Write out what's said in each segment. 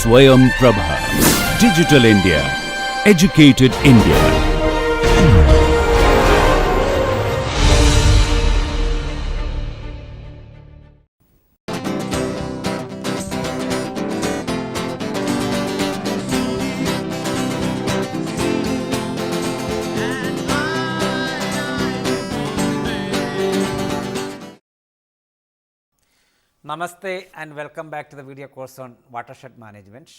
Swayam Prabha. Digital India. Educated India. Namaste and welcome back to the video course on watershed management.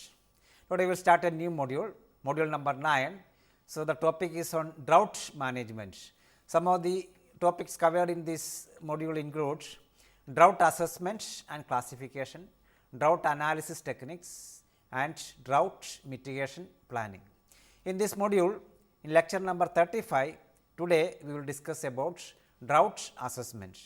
Today we will start a new module, module number 9. So, the topic is on drought management. Some of the topics covered in this module include drought assessment and classification, drought analysis techniques and drought mitigation planning. In this module, in lecture number 35, today we will discuss about drought assessment.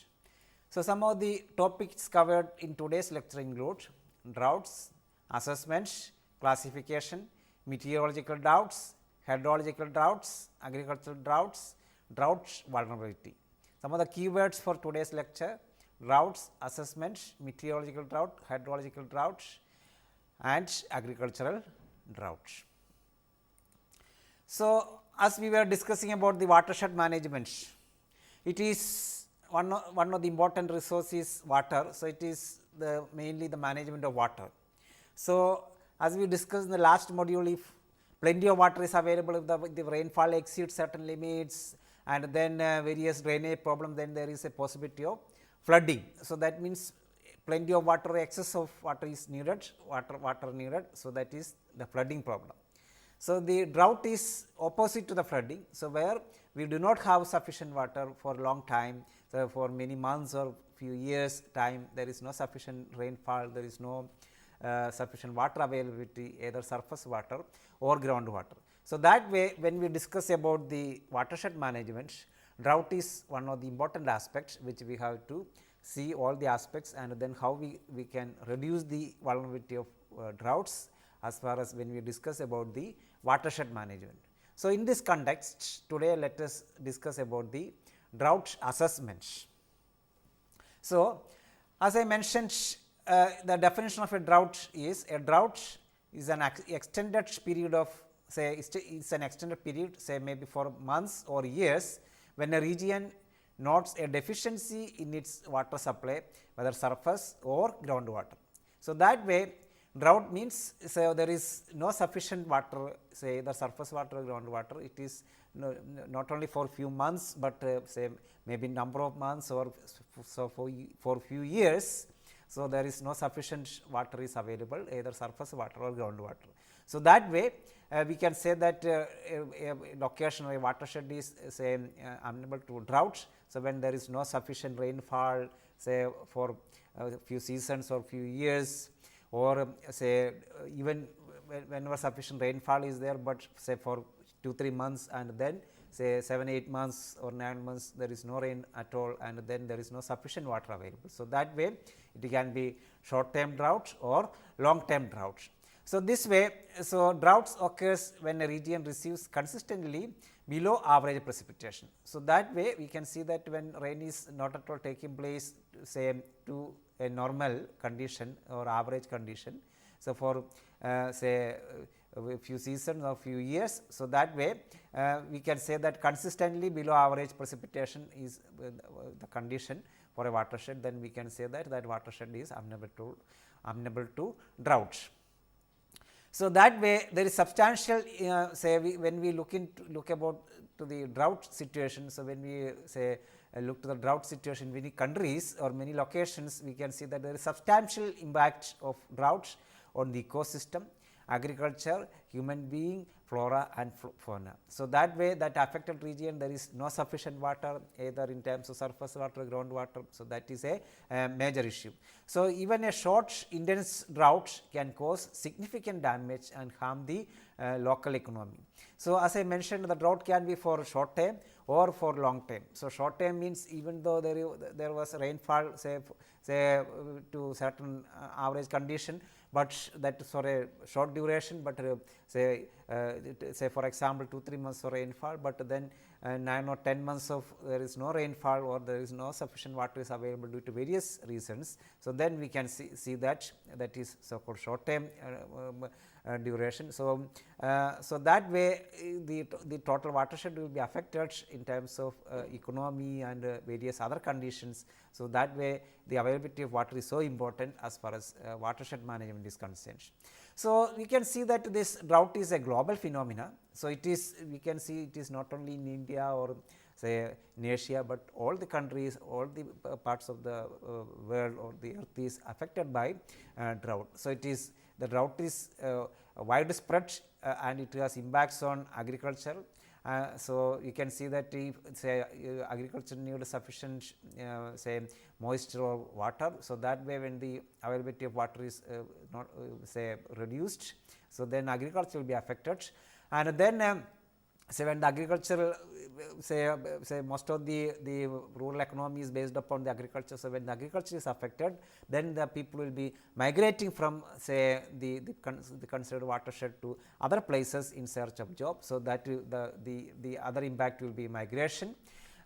So, some of the topics covered in today's lecture include droughts, assessment, classification, meteorological droughts, hydrological droughts, agricultural droughts, drought vulnerability. Some of the keywords for today's lecture: droughts, assessment, meteorological drought, hydrological drought and agricultural drought. So, as we were discussing about the watershed management, it is one of the important resources water. So, it is mainly the management of water. So, as we discussed in the last module, if plenty of water is available, if the rainfall exceeds certain limits and then various drainage problem, then there is a possibility of flooding. So, that means plenty of water, excess of water is needed, water needed. So, that is the flooding problem. So, the drought is opposite to the flooding. So, where we do not have sufficient water for a long time. So, for many months or few years time, there is no sufficient rainfall, there is no sufficient water availability, either surface water or groundwater. So, that way when we discuss about the watershed management, drought is one of the important aspects which we have to see all the aspects and then how we can reduce the vulnerability of droughts as far as when we discuss about the watershed management. So, in this context, today let us discuss about the drought assessment. So, as I mentioned, the definition of a drought is an extended period of, say, it's an extended period, say maybe for months or years, when a region notes a deficiency in its water supply, whether surface or groundwater. So, that way drought means, say, there is no sufficient water, say either surface water or groundwater. It is not only for few months, but say maybe number of months or so for few years. So, there is no sufficient water is available, either surface water or groundwater. So, that way we can say that a location or a watershed is say amenable to drought. So, when there is no sufficient rainfall, say for a few seasons or few years, or say even whenever sufficient rainfall is there, but say for 2-3 months and then say 7-8 months or 9 months there is no rain at all and then there is no sufficient water available. So, that way it can be short term drought or long term drought. So, this way, so droughts occurs when a region receives consistently below average precipitation. So, that way we can see that when rain is not at all taking place, say to a normal condition or average condition. So, for say a few seasons or few years. So, that way we can say that consistently below average precipitation is the condition for a watershed, then we can say that watershed is amenable to drought. So, that way there is substantial say when we look about to the drought situation. So, when we say look to the drought situation in many countries or many locations, we can see that there is substantial impact of drought on the ecosystem, agriculture, human being, flora and fauna. So, that way that affected region there is no sufficient water either in terms of surface water or groundwater. So, that is a major issue. So, even a short intense drought can cause significant damage and harm the local economy. So, as I mentioned, the drought can be for short term or for long term. So, short term means even though there was rainfall say to certain average condition, but that is for a short duration, but say for example 2-3 months of rainfall, but then 9 or 10 months of there is no rainfall or there is no sufficient water is available due to various reasons. So, then we can see that is so called short term duration. So, so that way the total watershed will be affected in terms of economy and various other conditions. So, that way the availability of water is so important as far as watershed management is concerned. So, we can see that this drought is a global phenomena. So, it is we can see it is not only in India or say in Asia, but all the countries, all the parts of the world or the earth is affected by drought. So, it is the drought is widespread and it has impacts on agriculture. So, you can see that if say agriculture needs sufficient say moisture or water. So, that way when the availability of water is not say reduced, so then agriculture will be affected. And then say when the agriculture say most of the rural economy is based upon the agriculture. So, when the agriculture is affected, then the people will be migrating from say the considered watershed to other places in search of job. So, that the other impact will be migration,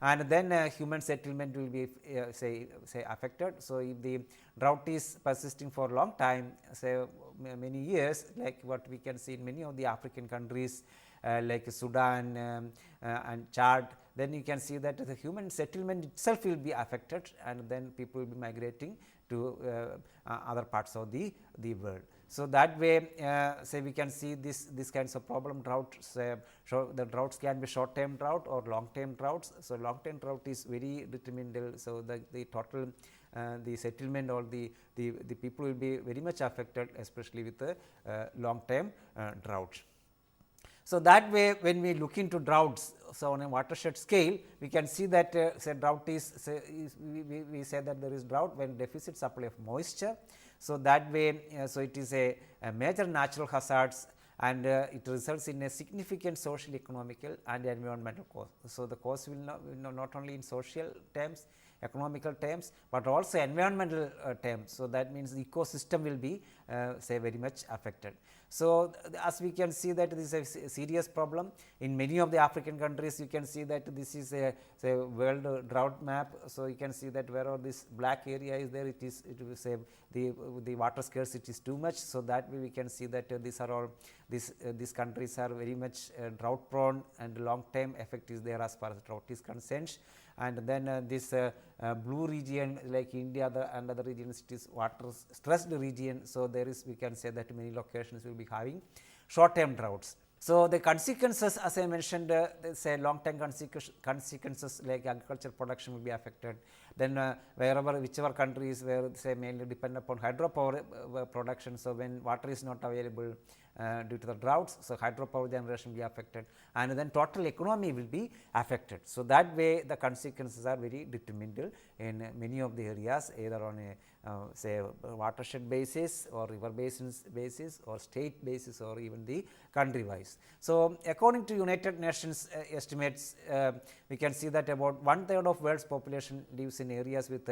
and then human settlement will be say affected. So, if the drought is persisting for a long time, say many years, like what we can see in many of the African countries like Sudan and Chad, then you can see that the human settlement itself will be affected, and then people will be migrating to other parts of the world. So, that way say we can see this kinds of problem droughts. The droughts can be short term drought or long term droughts. So, long term drought is very detrimental. So, the total the settlement or the people will be very much affected, especially with the long term drought. So, that way when we look into droughts, so on a watershed scale, we can see that say drought is we say that there is drought when deficit supply of moisture. So, that way so it is a major natural hazards, and it results in a significant social, economical and environmental cost. So, the cost will not only in social terms, economical terms, but also environmental terms. So, that means the ecosystem will be say very much affected. So, as we can see that this is a serious problem in many of the African countries. You can see that this is a say world drought map. So, you can see that wherever this black area is there, it will say the water scarcity is too much. So, that way we can see that these are all these countries are very much drought prone, and long term effect is there as far as drought is concerned. And then this blue region like India and other regions, it is water stressed region. So, there is we can say that many locations will be having short term droughts. So, the consequences, as I mentioned, say long term consequences like agriculture production will be affected. Then whichever countries where say mainly depend upon hydropower production. So, when water is not available due to the droughts, so hydropower generation will be affected, and then total economy will be affected. So, that way the consequences are very detrimental in many of the areas, either on a say watershed basis or river basins basis or state basis or even the country wise. So, according to United Nations estimates, we can see that about 1/3 of world's population lives in areas with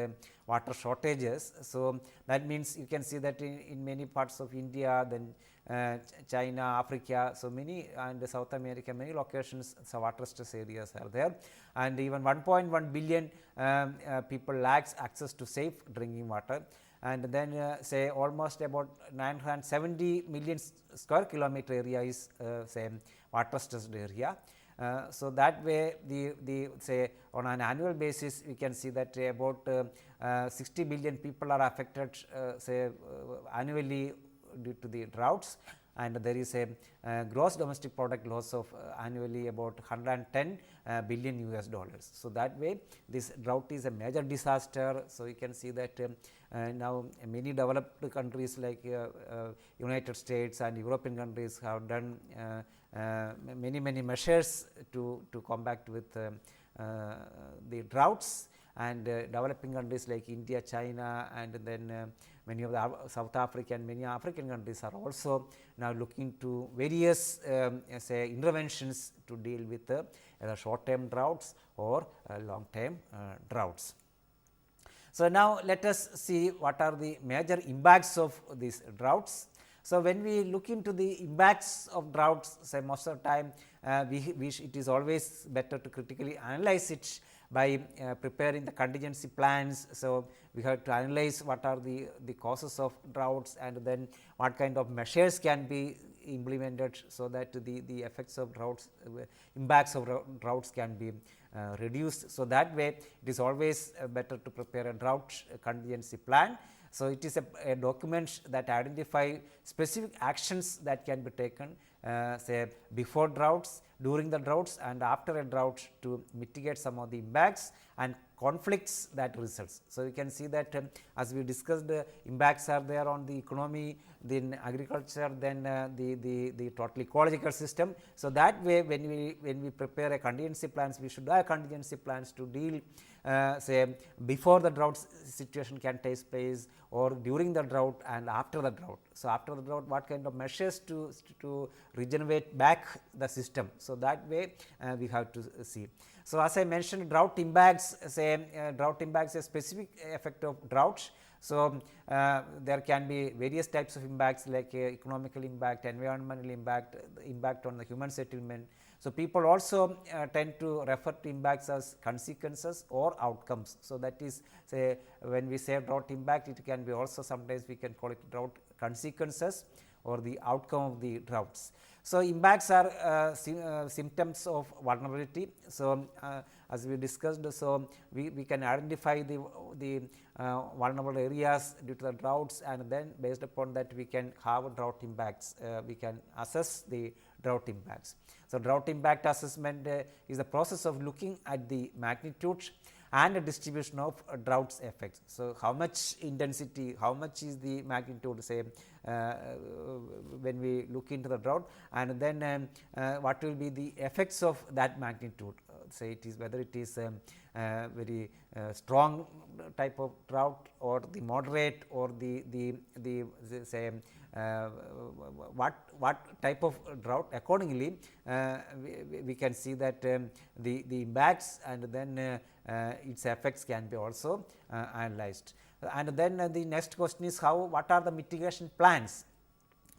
water shortages. So, that means you can see that in many parts of India, then China, Africa, so many, and South America, many locations, so water stress areas are there, and even 1.1 billion people lacks access to safe drinking water, and then say almost about 970 million square kilometer area is say water stressed area. So, that way the say on an annual basis we can see that about 60 billion people are affected say annually due to the droughts, and there is a gross domestic product loss of annually about 110 billion US dollars. So, that way this drought is a major disaster. So, you can see that now many developed countries like United States and European countries have done many measures to combat with the droughts, and developing countries like India, China, and then many of the South Africa and many African countries are also now looking to various say interventions to deal with either short term droughts or long term droughts. So, now let us see what are the major impacts of these droughts. So, when we look into the impacts of droughts, say most of the time it is always better to critically analyze it by preparing the contingency plans. So, we have to analyze what are the causes of droughts, and then what kind of measures can be implemented, so that the effects of droughts, impacts of droughts can be reduced. So, that way it is always better to prepare a drought contingency plan. So, it is a document that identify specific actions that can be taken say before droughts, during the droughts, and after a drought to mitigate some of the impacts and conflicts that results. So, you can see that as we discussed, impacts are there on the economy, then agriculture, then the total ecological system. So, that way when we prepare a contingency plans, we should have contingency plans to deal say before the drought situation can take place, or during the drought and after the drought. So, after the drought, what kind of measures to regenerate back the system. So, that way we have to see. So, as I mentioned, drought impacts, say drought impacts a specific effect of drought. So, there can be various types of impacts, like economical impact, environmental impact, impact on the human settlement. So, people also tend to refer to impacts as consequences or outcomes. So, that is, say when we say drought impact, it can be also sometimes we can call it drought consequences or the outcome of the droughts. So, impacts are symptoms of vulnerability. So, as we discussed, so we can identify the vulnerable areas due to the droughts, and then based upon that we can have drought impacts, we can assess the drought impacts. So, drought impact assessment is the process of looking at the magnitude and the distribution of droughts effects. So, how much intensity, how much is the magnitude, say when we look into the drought, and then what will be the effects of that magnitude, say it is whether it is very strong type of drought, or the moderate, or the say what type of drought. Accordingly we can see that the impacts, and then its effects can be also analyzed. And then the next question is what are the mitigation plans.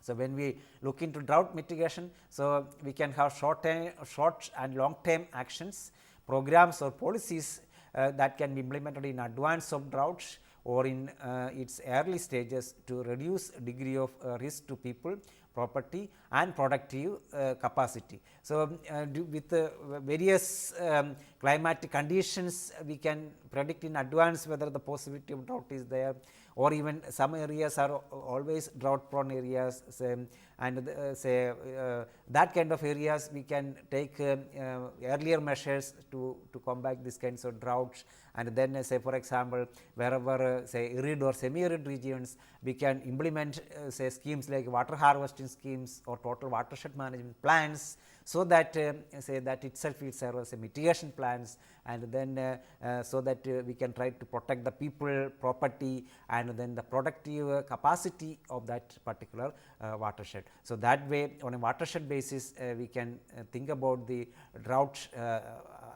So, when we look into drought mitigation, so we can have short and long term actions, programs or policies that can be implemented in advance of drought or in its early stages to reduce degree of risk to people, property and productive capacity. So, with various climatic conditions, we can predict in advance whether the possibility of drought is there, or even some areas are always drought prone areas, and say that kind of areas we can take earlier measures to combat these kinds of droughts. And then say for example, wherever say arid or semi arid regions, we can implement say schemes like water harvesting schemes or total watershed management plans, so that say that itself will serve as a mitigation plans, and then so that we can try to protect the people, property, and then the productive capacity of that particular watershed. So, that way on a watershed basis we can think about the drought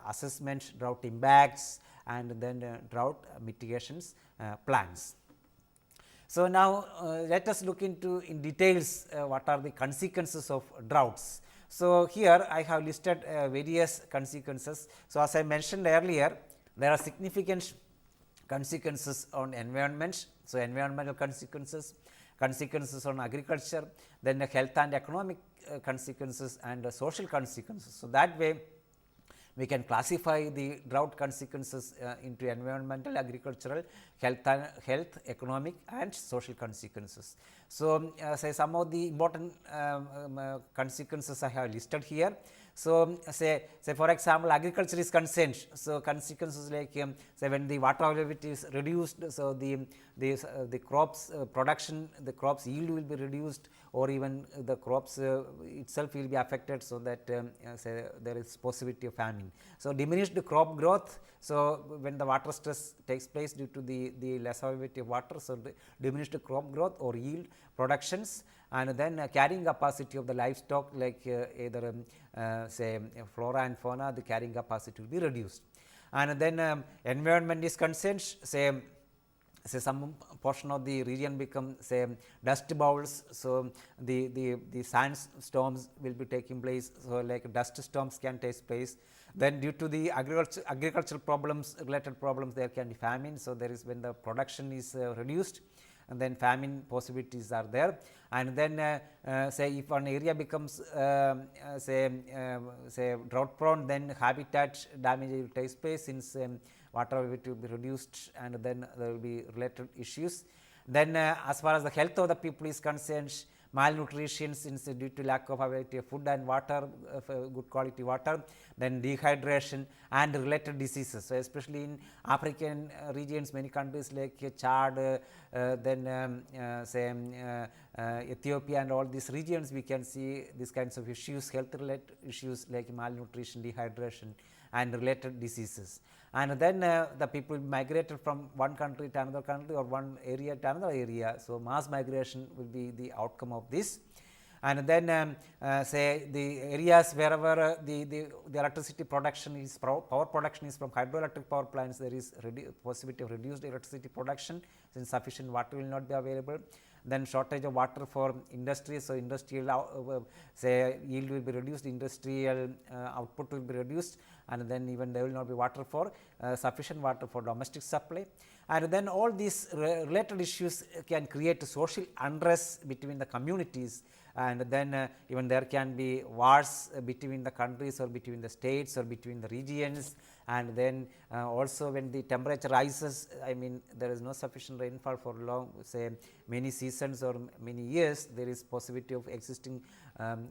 assessment, drought impacts, and then drought mitigations plans. So, now let us look into in details what are the consequences of droughts. So, here I have listed various consequences. So, as I mentioned earlier, there are significant consequences on environment. So, environmental consequences, consequences on agriculture, then the health and economic consequences, and social consequences. So, that way we can classify the drought consequences into environmental, agricultural, health, economic and social consequences. So, say some of the important consequences I have listed here. So, say for example, agriculture is concerned. So, consequences like say when the water availability is reduced, so the crops production, the crops yield will be reduced, or even the crops itself will be affected, so that say there is possibility of famine. So, diminished crop growth. So, when the water stress takes place due to the less availability of water, so the diminished crop growth or yield productions, and then carrying capacity of the livestock, like either say flora and fauna, the carrying capacity will be reduced. And then environment is concerned, say say some portion of the region become say dust bowls. So, the sandstorms will be taking place. So, like dust storms can take place. Then due to the agricultural problems, related problems, there can be famine. So, there is when the production is reduced, and then famine possibilities are there. And then say if one area becomes say drought prone, then habitat damage will take place, since water will be reduced, and then there will be related issues. Then as far as the health of the people is concerned, malnutrition, since due to lack of availability of food and water, good quality water, then dehydration and related diseases. So, especially in African regions, many countries like Chad, then say Ethiopia and all these regions, we can see these kinds of issues, health related issues like malnutrition, dehydration and related diseases. And then the people migrated from one country to another country, or one area to another area. So, mass migration will be the outcome of this. And then say the areas wherever the electricity production is, power production is from hydroelectric power plants, there is possibility of reduced electricity production, since sufficient water will not be available. Then shortage of water for industry. So, industrial say yield will be reduced, industrial output will be reduced, and then even there will not be water for sufficient water for domestic supply. And then all these related issues can create social unrest between the communities, and then even there can be wars between the countries, or between the states, or between the regions. And then also when the temperature rises, I mean there is no sufficient rainfall for long, say many seasons or many years, there is possibility of existing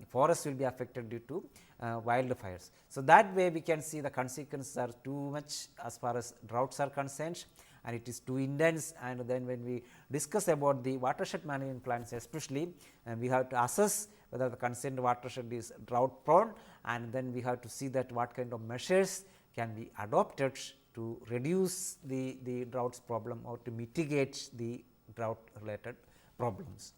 forests will be affected due to wildfires. So, that way we can see the consequences are too much as far as droughts are concerned, and it is too intense. And then when we discuss about the watershed management plans, especially we have to assess whether the concerned watershed is drought prone, and then we have to see that what kind of measures can be adopted to reduce the droughts problem, or to mitigate the drought related problems.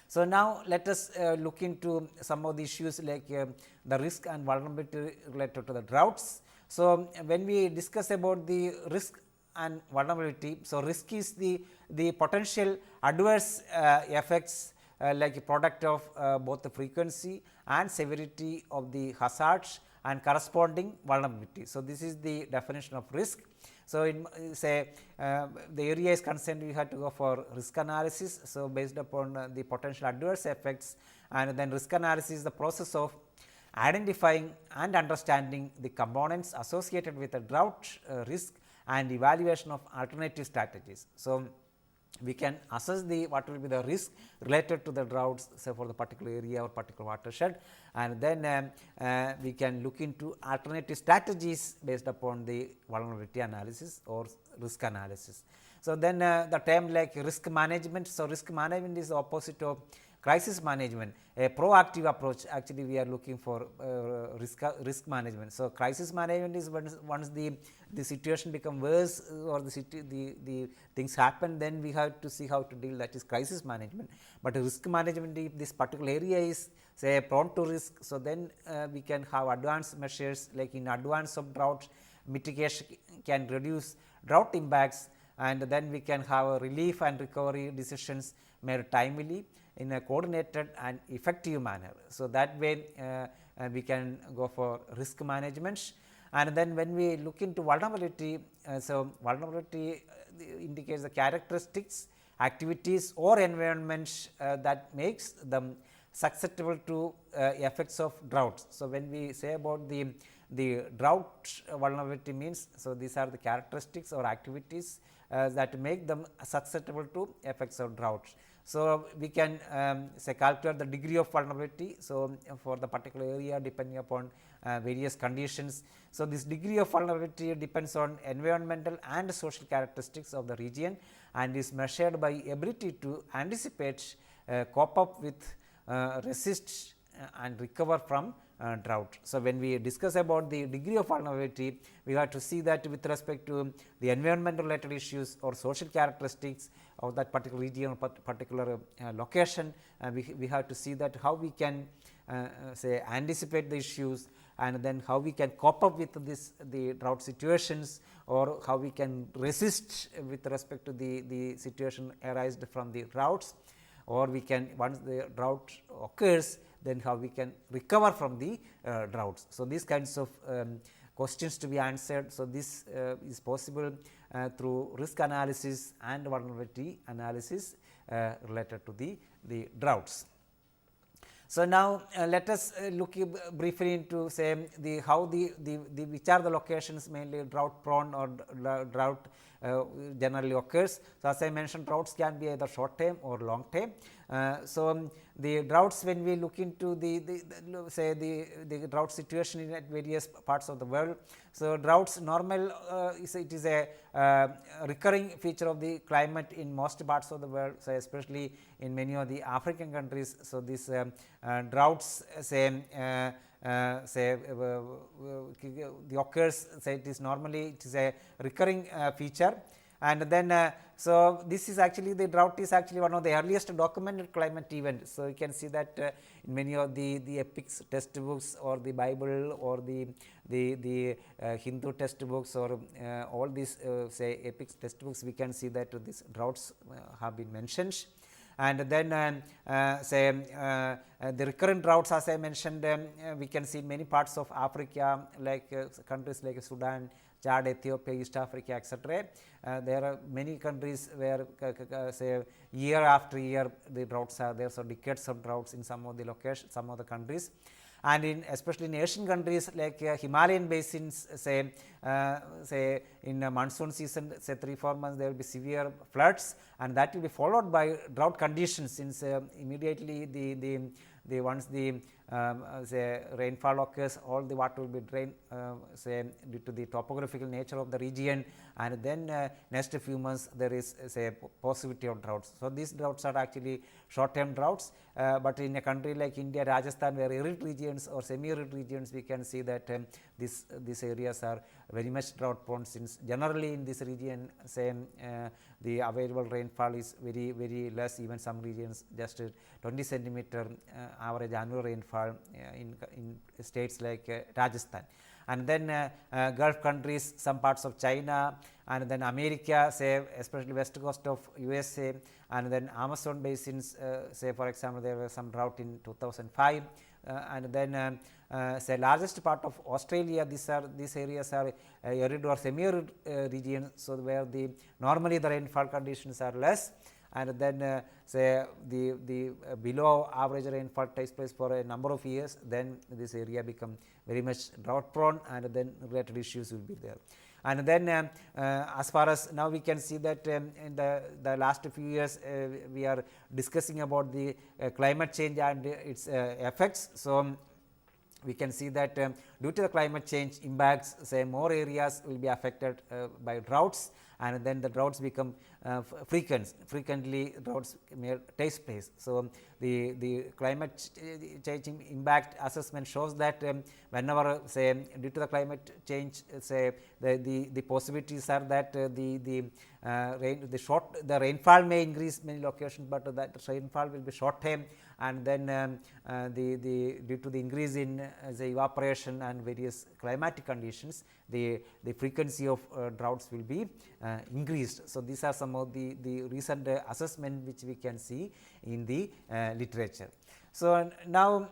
So, now let us look into some of the issues like the risk and vulnerability related to the droughts. So, when we discuss about the risk and vulnerability, so risk is the potential adverse effects like a product of both the frequency and severity of the hazards and corresponding vulnerability. So, this is the definition of risk. So, in say the area is concerned, we have to go for risk analysis. So, based upon the potential adverse effects, and then risk analysis is the process of identifying and understanding the components associated with a drought risk and evaluation of alternative strategies. So, we can assess the what will be the risk related to the droughts, say for the particular area or particular watershed, and then we can look into alternative strategies based upon the vulnerability analysis or risk analysis. So, then the term like risk management. So, risk management is the opposite of crisis management, a proactive approach. Actually, we are looking for risk management. So, crisis management is once the situation become worse, or the things happen, then we have to see how to deal, that is crisis management. But risk management, if this particular area is say prone to risk, so then we can have advanced measures like in advance of drought mitigation can reduce drought impacts, and then we can have relief and recovery decisions made timely in a coordinated and effective manner. So, that way we can go for risk management. And then when we look into vulnerability, so vulnerability indicates the characteristics, activities or environments that makes them susceptible to effects of droughts. So, when we say about the drought vulnerability means, so these are the characteristics or activities that make them susceptible to effects of drought. So, we can say calculate the degree of vulnerability. So, for the particular area depending upon various conditions. So, this degree of vulnerability depends on environmental and social characteristics of the region, and is measured by ability to anticipate, cope up with, resist and recover from drought. So, when we discuss about the degree of vulnerability, we have to see that with respect to the environmental related issues or social characteristics of that particular region or particular location, we have to see that how we can say anticipate the issues, and then how we can cope up with the drought situations, or how we can resist with respect to the situation arised from the droughts, or we can, once the drought occurs, then how we can recover from the droughts. So, these kinds of questions to be answered. So, this is possible through risk analysis and vulnerability analysis related to the droughts. So, now let us look briefly into say how the which are the locations mainly drought prone or drought generally occurs. So, as I mentioned, droughts can be either short term or long term. So, the droughts, when we look into the drought situation in various parts of the world. So, droughts normal it is a recurring feature of the climate in most parts of the world. So, especially in many of the African countries. So, these droughts the occurs, say it is normally it is a recurring feature, and then so this is actually, the drought is actually one of the earliest documented climate events. So, you can see that in many of the epics textbooks or the Bible or the Hindu textbooks or all these say epics textbooks, we can see that these droughts have been mentioned. And then the recurrent droughts, as I mentioned, we can see in many parts of Africa, like countries like Sudan, Chad, Ethiopia, East Africa, etc. There are many countries where say year after year the droughts are there. So, decades of droughts in some of the locations, some of the countries. And in especially in Asian countries like Himalayan basins, say in monsoon season, say 3-4 months there will be severe floods, and that will be followed by drought conditions, since immediately the once the say rainfall occurs, all the water will be drained say due to the topographical nature of the region, and then next few months there is say possibility of droughts. So, these droughts are actually short term droughts, but in a country like India, Rajasthan, where arid regions or semi arid regions, we can see that these areas are very much drought prone, since generally in this region say the available rainfall is very less, even some regions just 20 centimeter average annual rainfall in states like Rajasthan. And then Gulf countries, some parts of China, and then America, say especially west coast of USA, and then Amazon basins, say for example there was some drought in 2005, and then say largest part of Australia, these areas are arid or semi arid regions, so where the normally the rainfall conditions are less, and then say the below average rainfall takes place for a number of years, then this area become very much drought prone, and then related issues will be there. And then as far as now we can see that in the last few years we are discussing about the climate change and its effects. So, we can see that due to the climate change impacts, say more areas will be affected by droughts, and then the droughts become frequently droughts may take place. So, the climate change impact assessment shows that whenever say due to the climate change, say the possibilities are that the rainfall may increase many locations, but that rainfall will be short term, and then due to the increase in the evaporation and various climatic conditions, the frequency of droughts will be increased. So, these are some of the recent assessment which we can see in the literature. So, now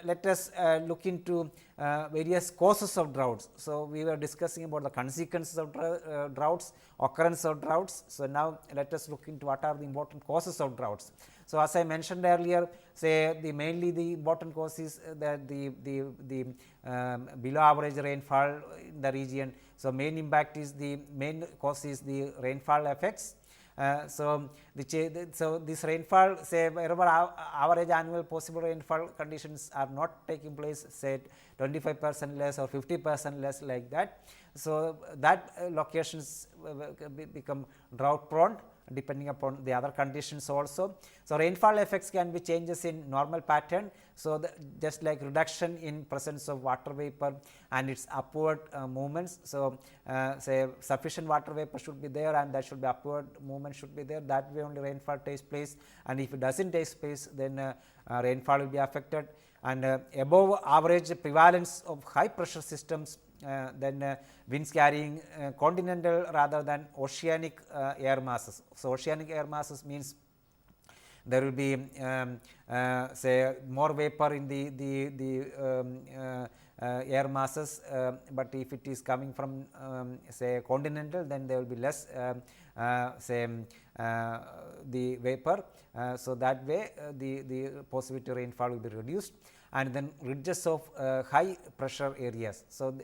let us look into various causes of droughts. So, we were discussing about the consequences of droughts, occurrence of droughts. So, now let us look into what are the important causes of droughts. So, as I mentioned earlier, say mainly the important cause is that the below average rainfall in the region. So, main impact is the main cause is the rainfall effects. So, this rainfall, say wherever average annual possible rainfall conditions are not taking place, say 25% less or 50% less, like that. So, that locations become drought prone depending upon the other conditions also. So, rainfall effects can be changes in normal pattern. So, just like reduction in presence of water vapor and its upward movements. So, say sufficient water vapor should be there and that should be upward movement should be there, that way only rainfall takes place, and if it does not take place then rainfall will be affected. And above average prevalence of high pressure systems, then winds carrying continental rather than oceanic air masses. So, oceanic air masses means there will be say more vapor in the air masses, but if it is coming from say continental, then there will be less say the vapor. So, that way the possibility of rainfall will be reduced, and then ridges of high pressure areas. So,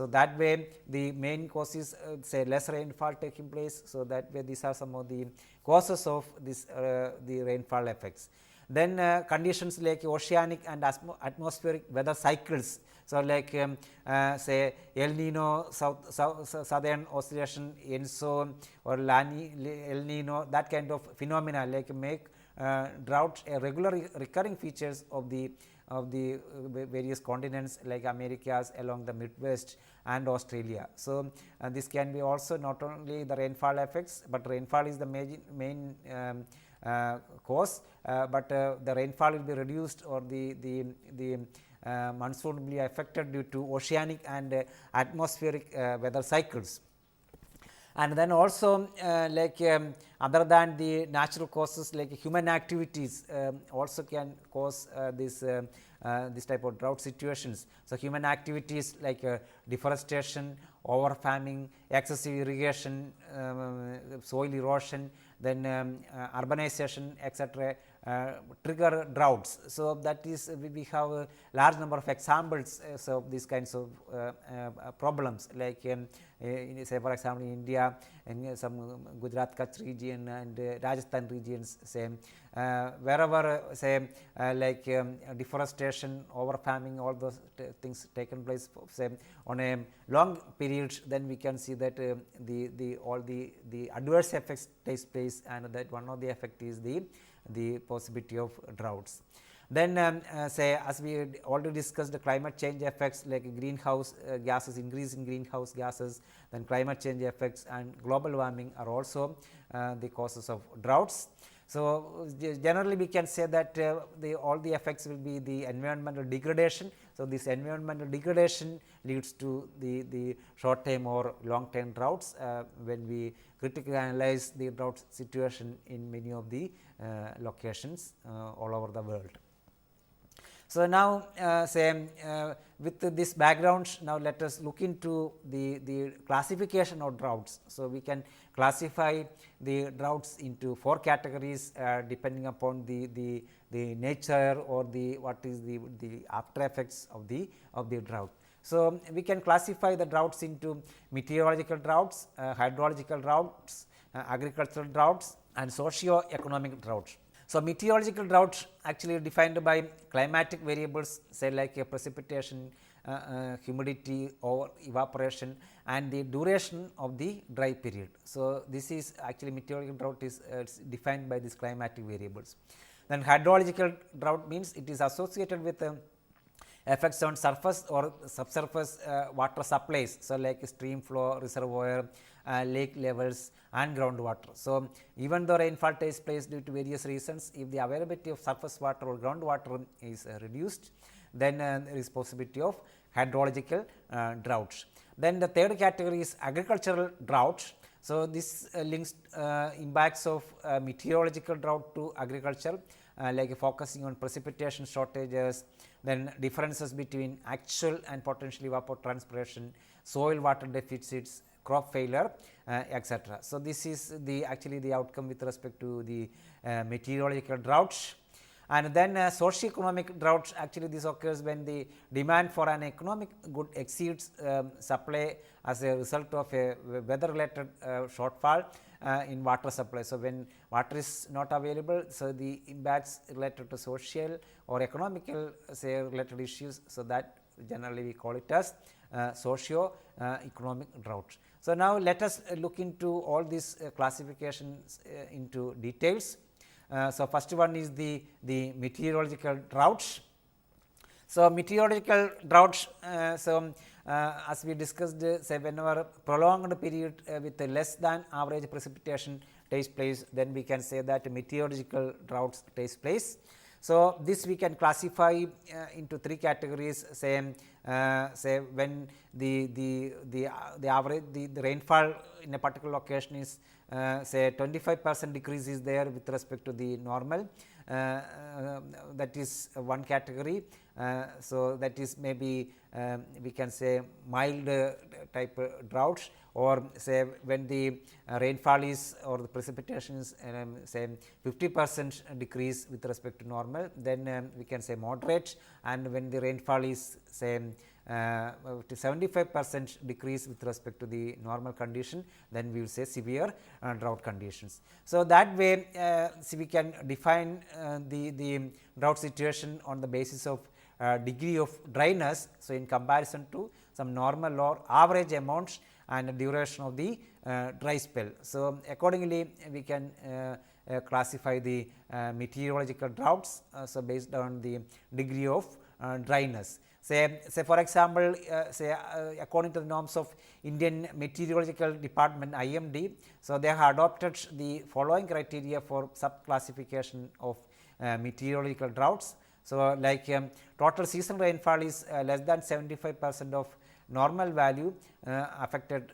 that way the main cause is say less rainfall taking place. So, that way these are some of the causes of this the rainfall effects. Then conditions like oceanic and atmospheric weather cycles. So, like say El Nino, Southern Oscillation, ENSO or El Nino, that kind of phenomena like make drought a regular recurring features of the various continents like Americas along the Midwest and Australia. So, this can be also not only the rainfall effects, but rainfall is the main cause, but the rainfall will be reduced or the monsoon will be affected due to oceanic and atmospheric weather cycles. And then also like other than the natural causes like human activities also can cause this type of drought situations. So, human activities like deforestation, over farming, excessive irrigation, soil erosion, then urbanization, etc. Trigger droughts. So, that is we have a large number of examples of these kinds of problems, like say for example in India, in some Gujarat Kutch region and Rajasthan regions, say wherever say like deforestation, over farming, all those things taken place say on a long period, then we can see that all the adverse effects takes place, and that one of the effect is the possibility of droughts. Then say as we already discussed, the climate change effects like greenhouse gases, increase in greenhouse gases, then climate change effects and global warming are also the causes of droughts. So, generally we can say that all the effects will be the environmental degradation. So, this environmental degradation leads to the short term or long term droughts when we critically analyze the drought situation in many of the locations all over the world. So, now say with this background, now let us look into the classification of droughts. So, we can classify the droughts into 4 categories depending upon the nature or what is the after effects of the drought. So, we can classify the droughts into meteorological droughts, hydrological droughts, agricultural droughts and socio-economic droughts. So, meteorological drought actually defined by climatic variables, say like precipitation, humidity or evaporation and the duration of the dry period. So, this is actually meteorological drought is defined by these climatic variables. Then hydrological drought means it is associated with effects on surface or subsurface water supplies. So, like stream flow, reservoir, lake levels and groundwater. So, even though rainfall takes place due to various reasons, if the availability of surface water or groundwater is reduced, then there is possibility of hydrological droughts. Then the third category is agricultural drought. So, this links impacts of meteorological drought to agriculture, like focusing on precipitation shortages, then differences between actual and potential evapotranspiration, soil water deficits, crop failure, etc. So, this is actually the outcome with respect to the meteorological droughts. And then socio-economic droughts, actually this occurs when the demand for an economic good exceeds supply as a result of a weather related shortfall in water supply. So, when water is not available, so the impacts related to social or economical say related issues. So, that generally we call it as socio-economic drought. So, now let us look into all these classifications into details. So, first one is the meteorological droughts. So, meteorological droughts, as we discussed, say whenever prolonged period with less than average precipitation takes place, then we can say that meteorological droughts takes place. So, this we can classify into three categories, say when the average the rainfall in a particular location is say 25% decrease is there with respect to the normal, that is one category. So, that is maybe we can say mild type droughts, or say when the rainfall is or the precipitation is say 50% decrease with respect to normal, then we can say moderate, and when the rainfall is say to 75% decrease with respect to the normal condition, then we will say severe drought conditions. So, that way we can define the drought situation on the basis of degree of dryness. So, in comparison to some normal or average amounts and duration of the dry spell. So, accordingly we can classify the meteorological droughts, so based on the degree of dryness. Say for example, according to the norms of Indian Meteorological Department IMD, so they have adopted the following criteria for sub classification of meteorological droughts. So, like total seasonal rainfall is less than 75% of normal value affected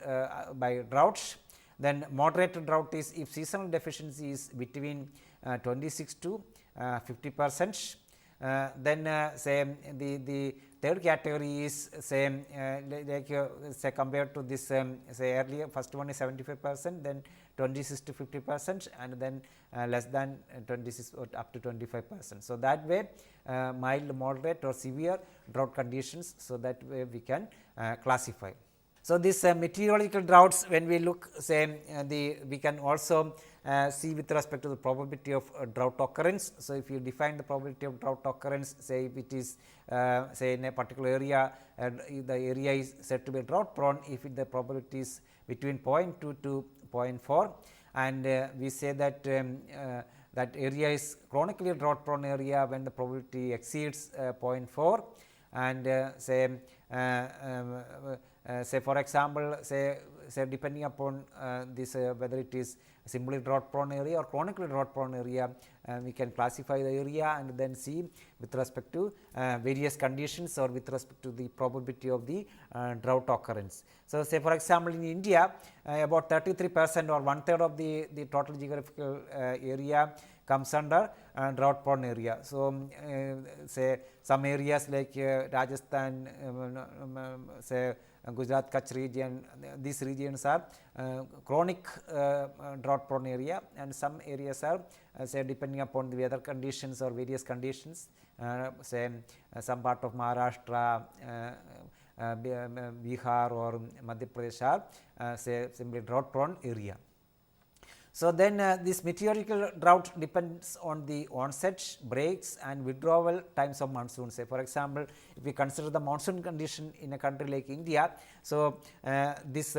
by droughts. Then moderate drought is if seasonal deficiency is between 26 to 50%. Then say the third category is say say compared to this say earlier, first one is 75%, then 26 to 50%, and then less than 26 or up to 25%. So, that way mild, moderate or severe drought conditions. So, that way we can classify. So, this meteorological droughts, when we look say we can also see with respect to the probability of drought occurrence. So, if you define the probability of drought occurrence, say if it is say in a particular area, the area is said to be drought prone if the probability is between 0.2 to 0.4, and we say that that area is chronically drought prone area when the probability exceeds 0.4, and say for example, say depending upon this whether it is simply drought prone area or chronically drought prone area, we can classify the area and then see with respect to various conditions or with respect to the probability of the drought occurrence. So, say for example, in India about 33% or one third of the total geographical area comes under drought prone area. So, say some areas like Rajasthan, say Gujarat, Kutch region, these regions are chronic drought prone area, and some areas are say depending upon the weather conditions or various conditions, say some part of Maharashtra, Bihar or Madhya Pradesh are say simply drought prone area. So, then this meteorological drought depends on the onset, breaks and withdrawal times of monsoon. Say for example, if we consider the monsoon condition in a country like India, so this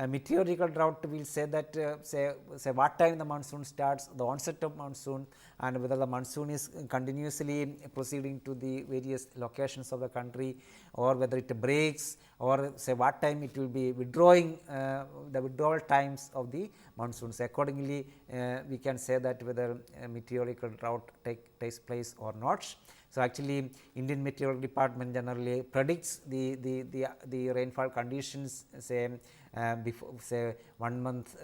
meteorological drought will say that say what time the monsoon starts, the onset of monsoon, and whether the monsoon is continuously proceeding to the various locations of the country, or whether it breaks, or say what time it will be withdrawing, the withdrawal times of the monsoons. Accordingly, we can say that whether a meteorological drought takes place or not. So, actually Indian Meteorological Department generally predicts the rainfall conditions say before, say 1 month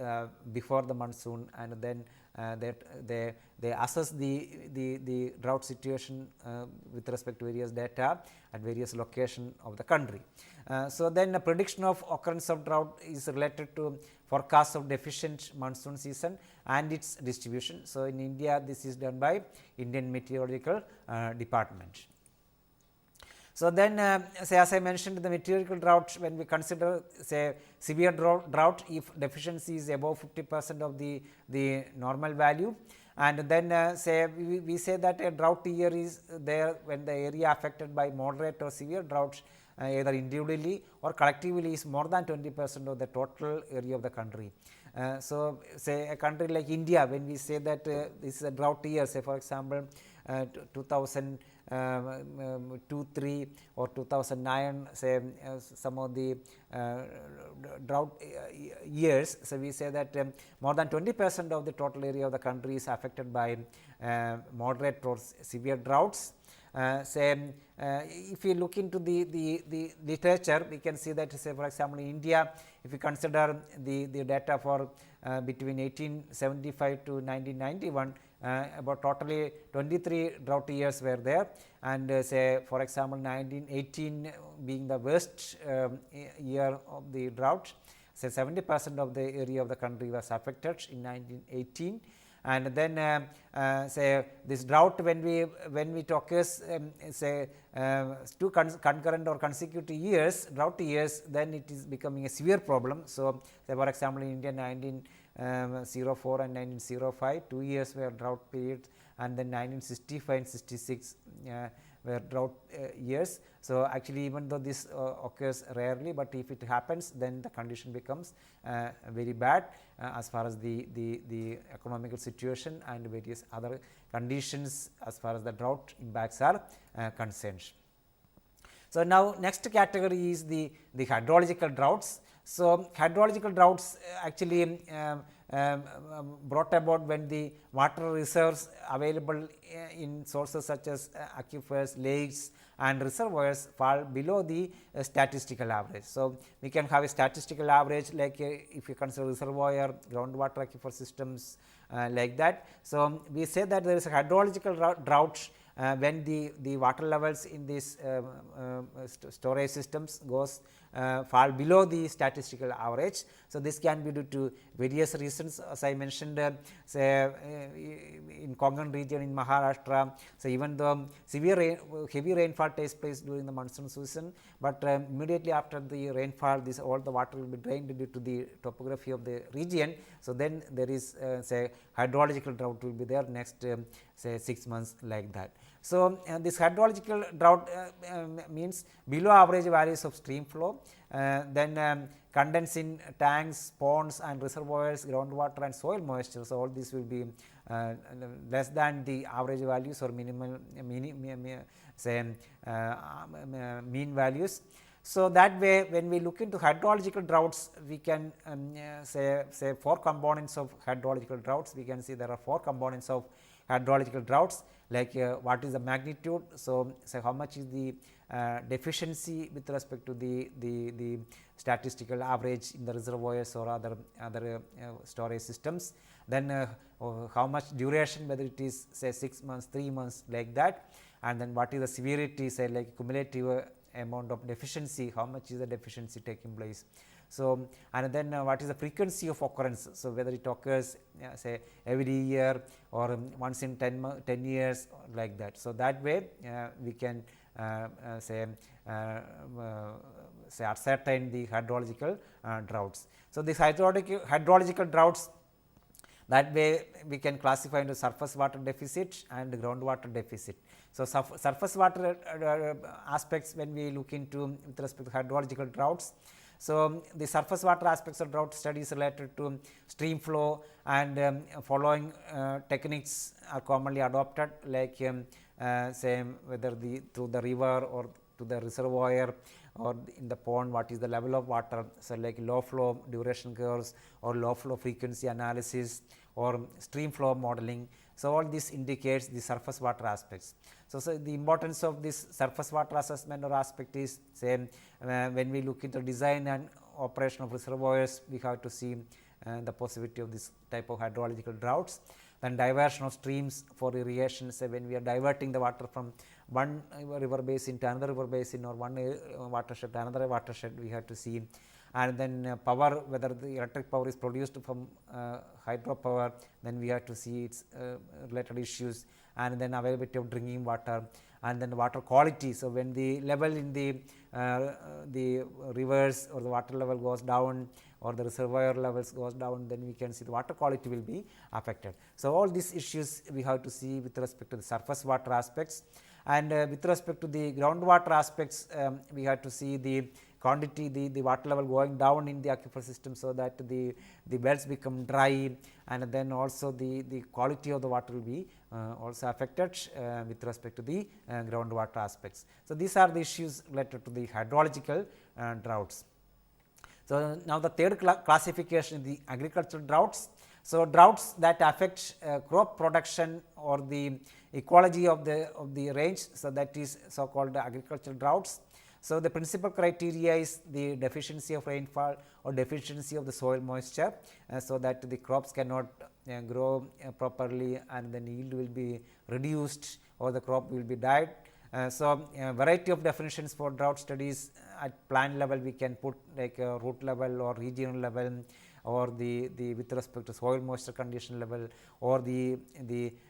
before the monsoon, and then they assess the drought situation with respect to various data at various locations of the country. So, then the prediction of occurrence of drought is related to forecast of deficient monsoon season and its distribution. So, in India this is done by Indian Meteorological Department. So, then say as I mentioned, the meteorological drought, when we consider say severe drought if deficiency is above 50% of the normal value, and then say we say that a drought year is there when the area affected by moderate or severe drought either individually or collectively is more than 20% of the total area of the country. So, say a country like India, when we say that this is a drought year, say for example 2002, 3 or 2009, say some of the drought years. So, we say that more than 20% of the total area of the country is affected by moderate or severe droughts. Say if we look into the literature, we can see that, say for example, in India, if we consider the data for between 1875 to 1991, about totally 23 drought years were there, and say for example 1918 being the worst year of the drought, say 70% of the area of the country was affected in 1918. And then say this drought, when we talk is say two concurrent or consecutive years, drought years, then it is becoming a severe problem. So, say for example, in India 1904 and 1905, 2 years were drought periods, and then 1965 and 66 were drought years. So, actually even though this occurs rarely, but if it happens, then the condition becomes very bad as far as the economical situation and various other conditions as far as the drought impacts are concerned. So, now next category is the hydrological droughts. So, hydrological droughts actually brought about when the water reserves available in sources such as aquifers, lakes and reservoirs fall below the statistical average. So, we can have a statistical average like if you consider reservoir, groundwater aquifer systems like that. So, we say that there is a hydrological drought when the water levels in these storage systems goes fall below the statistical average. So, this can be due to various reasons, as I mentioned, say in Konkan region in Maharashtra. So, even though heavy rainfall takes place during the monsoon season, but immediately after the rainfall, all the water will be drained due to the topography of the region. So, then there is say hydrological drought will be there next say 6 months like that. So, this hydrological drought means below average values of stream flow, then condense in tanks, ponds and reservoirs, groundwater and soil moisture. So, all these will be less than the average values or minimal say mean values. So, that way when we look into hydrological droughts, we can say 4 components of hydrological droughts. We can see there are 4 components of hydrological droughts, like what is the magnitude. So, how much is the deficiency with respect to the statistical average in the reservoirs or other storage systems. Then how much duration, whether it is say 6 months, 3 months like that, and then what is the severity, say like cumulative amount of deficiency, how much is the deficiency taking place. So, and then what is the frequency of occurrence. So, whether it occurs say every year or once in 10 years like that. So, that way we can say ascertain the hydrological droughts. So, these hydrological droughts, that way we can classify into surface water deficit and groundwater deficit. So, surface water aspects, when we look into with respect to hydrological droughts. So, the surface water aspects of drought studies related to stream flow and following techniques are commonly adopted, like say whether through the river or to the reservoir or in the pond, what is the level of water. So, like low flow duration curves or low flow frequency analysis or stream flow modeling. So, all this indicates the surface water aspects. So, the importance of this surface water assessment or aspect is, say when we look into design and operation of reservoirs, we have to see the possibility of this type of hydrological droughts. Then diversion of streams for irrigation, say when we are diverting the water from one river basin to another river basin or one watershed to another watershed, we have to see. And then power, whether the electric power is produced from hydropower, then we have to see its related issues, and then availability of drinking water, and then water quality. So, when the level in the rivers or the water level goes down, or the reservoir levels goes down, then we can see the water quality will be affected. So, all these issues we have to see with respect to the surface water aspects, and with respect to the groundwater aspects, we have to see the quantity, the water level going down in the aquifer system, so that the wells become dry, and then also the quality of the water will be also affected with respect to the groundwater aspects. So, these are the issues related to the hydrological droughts. So, now the third classification is the agricultural droughts. So, droughts that affect crop production or the ecology of the range, so that is so called agricultural droughts. So, the principal criteria is the deficiency of rainfall or deficiency of the soil moisture, so that the crops cannot grow properly, and then yield will be reduced or the crop will be died. So, a variety of definitions for drought studies at plant level we can put, like root level or regional level, or the with respect to soil moisture condition level, or the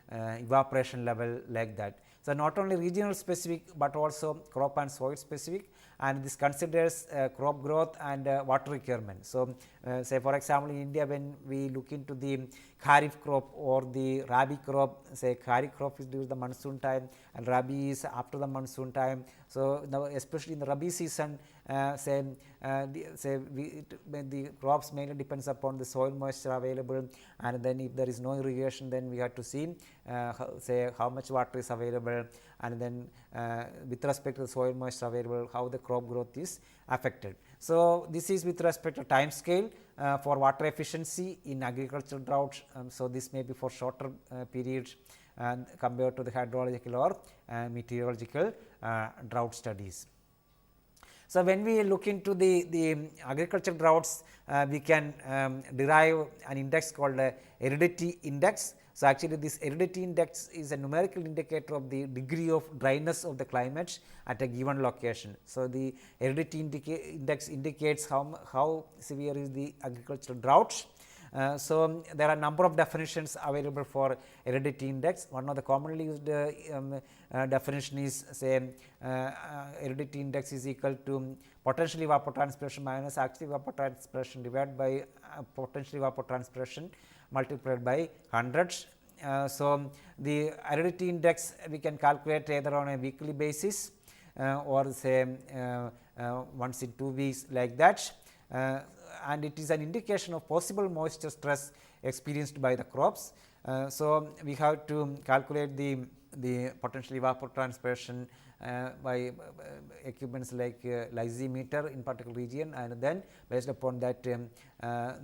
evaporation level, like that. So, not only regional specific, but also crop and soil specific, and this considers crop growth and water requirement. So, say for example, in India, when we look into the kharif crop or the rabi crop, say kharif crop is during the monsoon time and rabi is after the monsoon time. So, now especially in the rabi season, the crops mainly depends upon the soil moisture available, and then if there is no irrigation, then we have to see say how much water is available, and then with respect to the soil moisture available, how the crop growth is affected. So, this is with respect to time scale for water efficiency in agricultural drought. So, this may be for shorter periods compared to the hydrological or meteorological drought studies. So, when we look into the agricultural droughts, we can derive an index called aridity index. So, actually this aridity index is a numerical indicator of the degree of dryness of the climate at a given location. So, the aridity index indicates how severe is the agricultural drought. So, there are number of definitions available for aridity index. One of the commonly used definition is, say aridity index is equal to potential evapotranspiration minus actual evapotranspiration divided by potential evapotranspiration multiplied by 100. So, the aridity index we can calculate either on a weekly basis or say once in 2 weeks, like that, and it is an indication of possible moisture stress experienced by the crops. So, we have to calculate the potential evapotranspiration by equipments like lysimeter in particular region, and then based upon that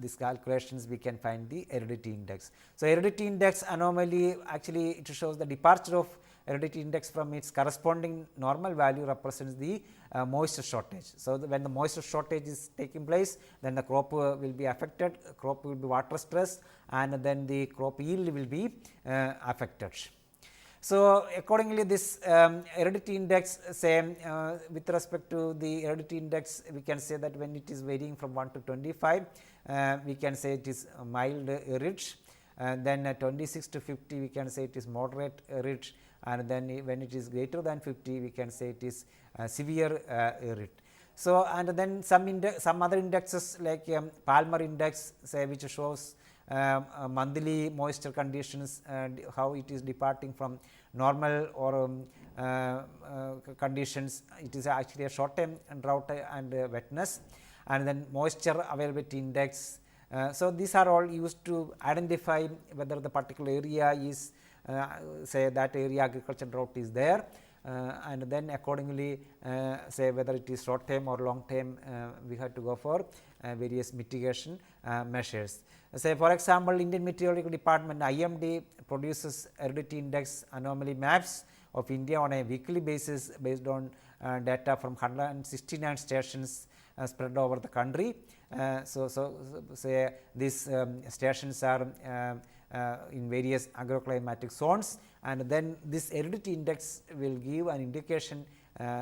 these calculations we can find the aridity index. So, aridity index anomaly, actually it shows the departure of aridity index from its corresponding normal value represents the moisture shortage. So, when the moisture shortage is taking place, then the crop will be affected, crop will be water stressed, and then the crop yield will be affected. So, accordingly this aridity index, say with respect to the aridity index, we can say that when it is varying from 1 to 25, we can say it is mild arid, then 26 to 50 we can say it is moderate arid, and then when it is greater than 50 we can say it is severe arid. So, and then some other indexes like Palmer index, say which shows monthly moisture conditions and how it is departing from normal or conditions. It is actually a short term drought and wetness, and then moisture availability index. So, these are all used to identify whether the particular area is say that area agriculture drought is there, and then accordingly say whether it is short term or long term, we have to go for various mitigation measures. Say for example, Indian Meteorological Department IMD produces aridity index anomaly maps of India on a weekly basis based on data from 169 stations spread over the country. So, say these stations are in various agroclimatic zones, and then this aridity index will give an indication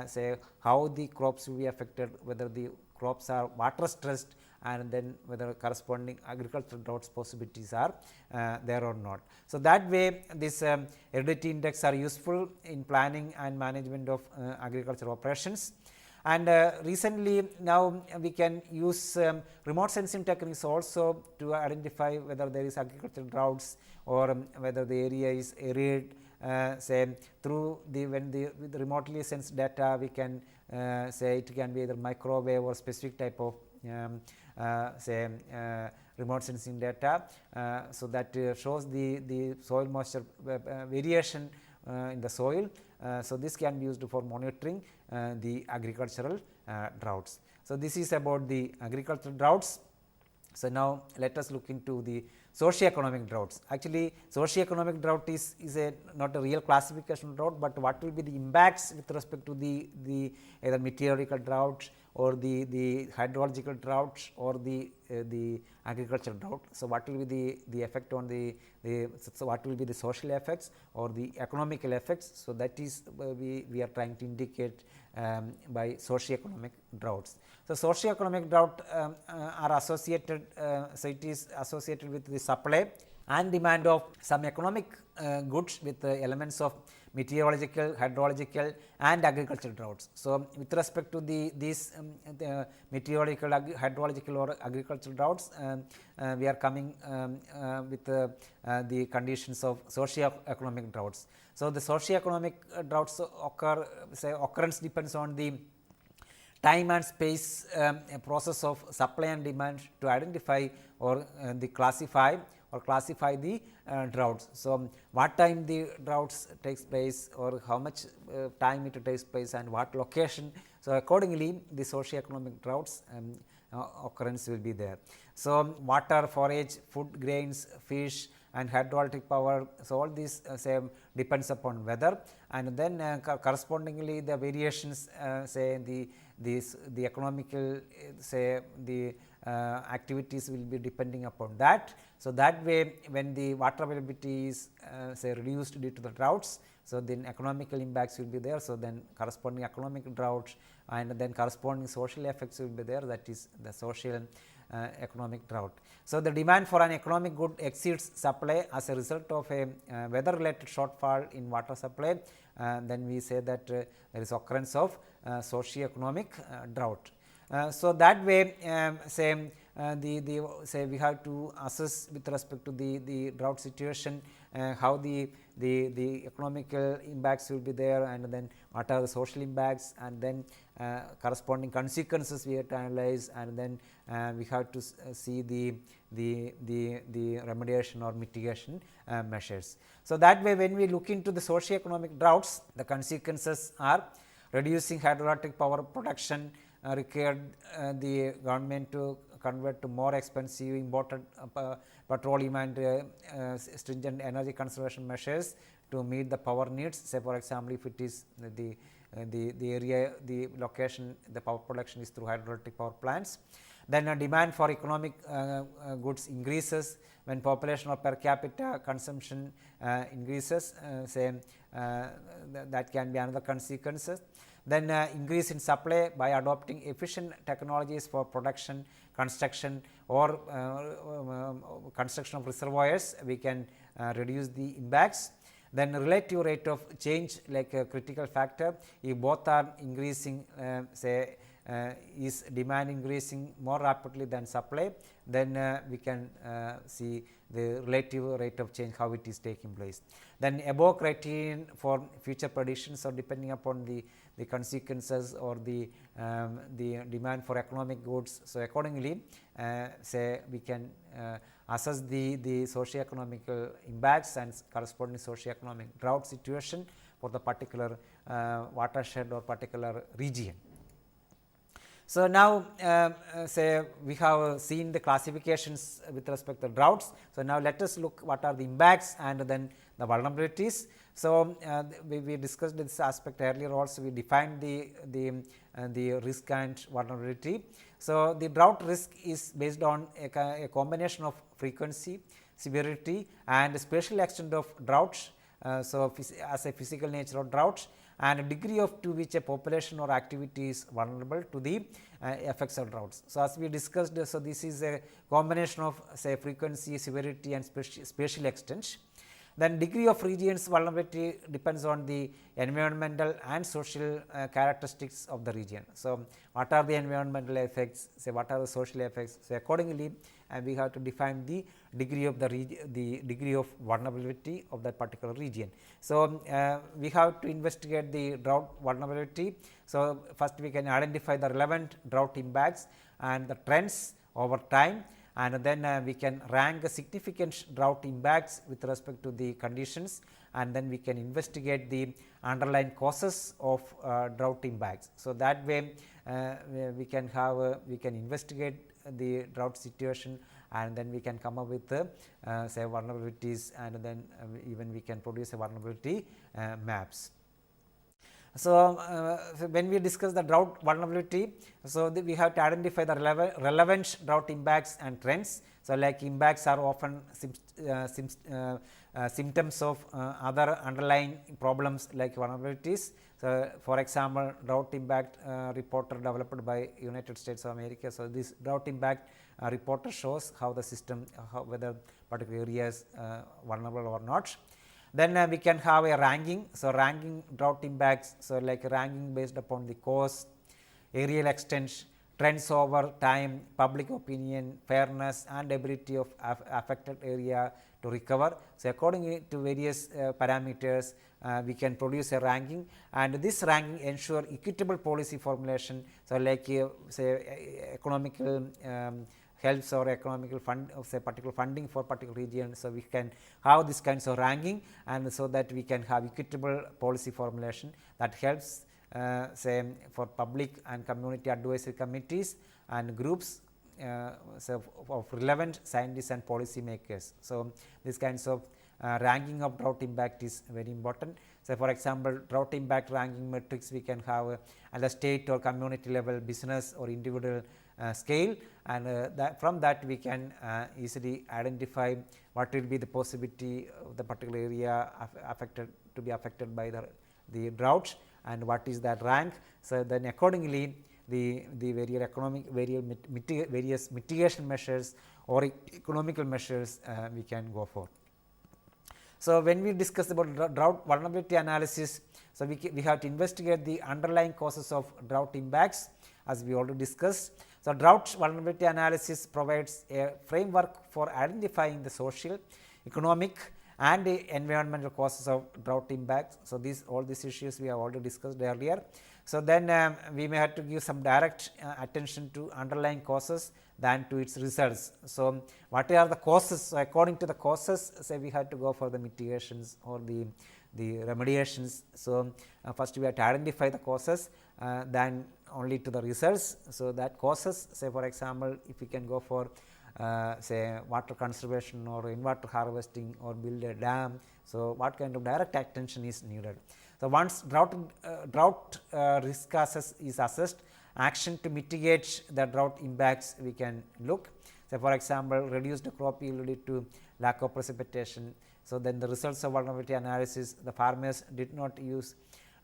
say how the crops will be affected, whether the crops are water stressed, and then whether corresponding agricultural droughts possibilities are there or not. So, that way this aridity index are useful in planning and management of agricultural operations. And recently now we can use remote sensing techniques also to identify whether there is agricultural droughts or whether the area is arid. Say through the with the remotely sensed data, we can say it can be either microwave or specific type of say remote sensing data. So that shows the soil moisture variation in the soil. So this can be used for monitoring the agricultural droughts. So this is about the agricultural droughts. So now let us look into the socio-economic droughts. Actually, socio-economic drought is not a real classification of drought, but what will be the impacts with respect to the either meteorological drought or the hydrological drought or the agricultural drought. So what will be the effect on so what will be the social effects or the economical effects. So that is we are trying to indicate by socio-economic droughts. So socio-economic drought are associated, so it is associated with the supply and demand of some economic goods with elements of meteorological, hydrological and agricultural droughts. So with respect to these meteorological, hydrological or agricultural droughts, we are coming with the conditions of socio-economic droughts. So the socio-economic droughts occur, say occurrence depends on the time and space process of supply and demand to identify or classify the droughts. So what time the droughts takes place or how much time it takes place and what location. So accordingly the socio-economic droughts occurrence will be there. So water, forage, food, grains, fish and hydroelectric power. So all these say depends upon weather, and then correspondingly the variations say the economical say the activities will be depending upon that. So that way when the water availability is say reduced due to the droughts, so then economical impacts will be there. So then corresponding economic drought and then corresponding social effects will be there, that is the social economic drought. So the demand for an economic good exceeds supply as a result of a weather related shortfall in water supply, then we say that there is occurrence of socio-economic drought. So that way say say we have to assess with respect to the drought situation how the economical impacts will be there, and then what are the social impacts, and then corresponding consequences we have to analyze, and then we have to see the remediation or mitigation measures. So that way when we look into the socio-economic droughts, the consequences are reducing hydroelectric power production, required the government to convert to more expensive imported petroleum and stringent energy conservation measures to meet the power needs. Say for example, if it is the area, the location, the power production is through hydroelectric power plants, then a demand for economic goods increases when population or per capita consumption increases, say that can be another consequences. Then increase in supply by adopting efficient technologies for production, construction or construction of reservoirs, we can reduce the impacts. Then relative rate of change like a critical factor, if both are increasing, say is demand increasing more rapidly than supply, then we can see the relative rate of change how it is taking place. Then above criterion for future predictions, or depending upon the consequences or the demand for economic goods. So accordingly say we can assess the socio-economic impacts and corresponding socio-economic drought situation for the particular watershed or particular region. So now say we have seen the classifications with respect to droughts. So now let us look what are the impacts and then the vulnerabilities. So we discussed this aspect earlier also. We defined the risk and vulnerability. So the drought risk is based on a combination of frequency, severity and spatial extent of droughts. So as a physical nature of droughts and a degree of to which a population or activity is vulnerable to the effects of droughts. So as we discussed, so this is a combination of say frequency, severity and spatial extent. Then degree of region's vulnerability depends on the environmental and social characteristics of the region. So, what are the environmental effects, say what are the social effects. So, accordingly we have to define the degree of the degree of vulnerability of that particular region. So, we have to investigate the drought vulnerability. So, first we can identify the relevant drought impacts and the trends over time, and then we can rank significant drought impacts with respect to the conditions, and then we can investigate the underlying causes of drought impacts. So, that way we can have we can investigate the drought situation, and then we can come up with say vulnerabilities, and then even we can produce a vulnerability maps. So, when we discuss the drought vulnerability, so we have to identify the relevant drought impacts and trends. So, like impacts are often symptoms of other underlying problems like vulnerabilities. So, for example, drought impact reporter developed by United States of America. So, this drought impact reporter shows how the system, whether particular area is vulnerable or not. Then we can have a ranking. So, ranking drought impacts. So, like ranking based upon the cause, areal extent, trends over time, public opinion, fairness and ability of affected area to recover. So, according to various parameters we can produce a ranking, and this ranking ensure equitable policy formulation. So, like say economical helps or economical fund of say particular funding for particular region. So, we can have this kinds of ranking, and so that we can have equitable policy formulation that helps say for public and community advisory committees and groups so of relevant scientists and policy makers. So, this kinds of ranking of drought impact is very important. So, for example, drought impact ranking metrics we can have at the state or community level, business or individual scale, and that from that we can easily identify what will be the possibility of the particular area affected to be affected by the drought, and what is that rank. So, then accordingly the various mitigation measures or economical measures we can go for. So, when we discuss about drought vulnerability analysis, so we have to investigate the underlying causes of drought impacts, as we already discussed. So, drought vulnerability analysis provides a framework for identifying the social, economic and environmental causes of drought impacts. So, all these issues we have already discussed earlier. So, then we may have to give some direct attention to underlying causes than to its results. So, what are the causes? So, according to the causes, say we have to go for the mitigations or the remediations. So, first we have to identify the causes, then only to the results. So, that causes, say for example, if we can go for say water conservation or rainwater harvesting or build a dam. So, what kind of direct attention is needed. So, once drought risk is assessed, action to mitigate the drought impacts we can look. So, for example, reduced crop yield due to lack of precipitation. So, then the results of vulnerability analysis, the farmers did not use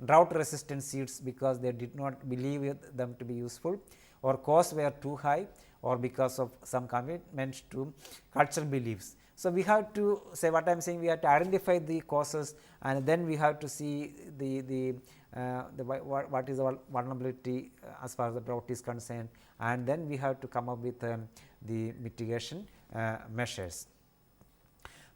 drought resistant seeds because they did not believe them to be useful, or costs were too high, or because of some commitments to cultural beliefs. So, we have to say what I am saying, we have to identify the causes, and then we have to see what is the vulnerability as far as the drought is concerned, and then we have to come up with the mitigation measures.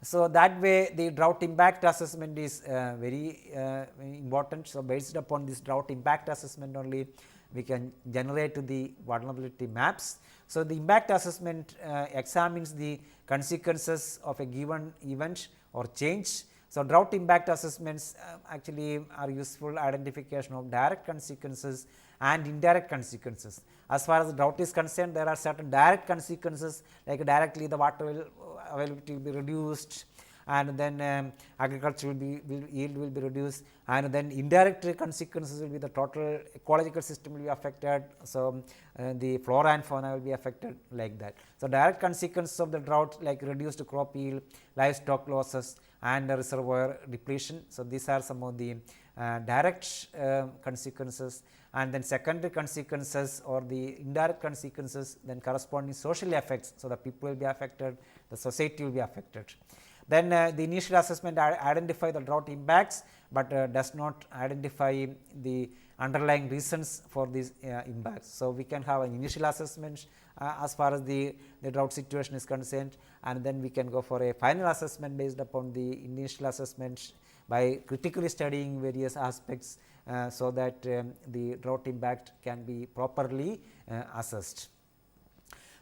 So, that way the drought impact assessment is very important. So, based upon this drought impact assessment only we can generate the vulnerability maps. So, the impact assessment examines the consequences of a given event or change. So, drought impact assessments actually are useful identification of direct consequences and indirect consequences. As far as the drought is concerned, there are certain direct consequences, like directly the water availability will be reduced, and then agriculture yield will be reduced, and then indirect consequences will be the total ecological system will be affected. So, the flora and fauna will be affected like that. So, direct consequences of the drought like reduced crop yield, livestock losses and reservoir depletion. So, these are some of the direct consequences, and then secondary consequences or the indirect consequences, then corresponding social effects. So, the people will be affected, the society will be affected. Then the initial assessment identify the drought impacts, but does not identify the underlying reasons for these impacts. So, we can have an initial assessment as far as the drought situation is concerned, and then we can go for a final assessment based upon the initial assessment by critically studying various aspects, so that the drought impact can be properly assessed.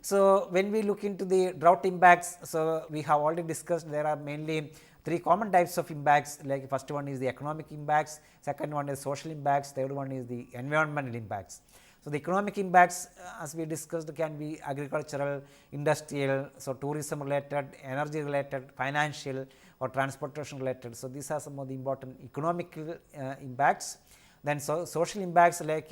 So, when we look into the drought impacts, so we have already discussed there are mainly three common types of impacts, like first one is the economic impacts, second one is social impacts, third one is the environmental impacts. So, the economic impacts as we discussed can be agricultural, industrial, so tourism related, energy related, financial or transportation related. So, these are some of the important economic impacts. Then social impacts like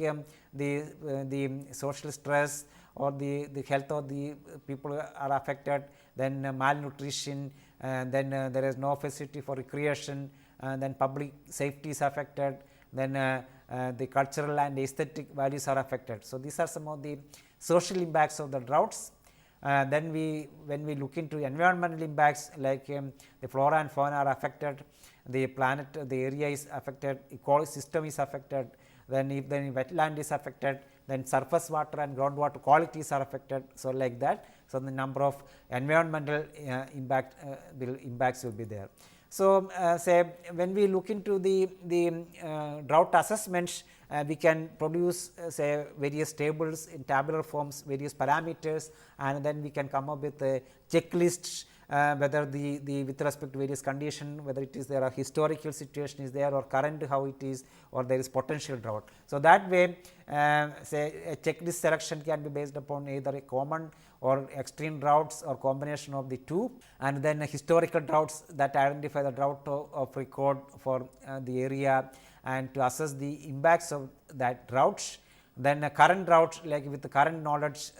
the social stress or the health of the people are affected, then malnutrition, then there is no facility for recreation, then public safety is affected, then the cultural and aesthetic values are affected. So, these are some of the social impacts of the droughts. Then when we look into environmental impacts like the flora and fauna are affected, the planet, the area is affected, ecosystem is affected, then if the wetland is affected, then surface water and groundwater qualities are affected. So, like that. So, the number of environmental impacts will be there. So, say when we look into the drought assessments, we can produce say various tables in tabular forms, various parameters, and then we can come up with a checklist, whether the with respect to various condition, whether it is there a historical situation is there or current how it is, or there is potential drought. So, that way say a checklist selection can be based upon either a common or extreme droughts or combination of the two, and then historical droughts that identify the drought of record for the area and to assess the impacts of that drought. Then a current drought, like with the current knowledge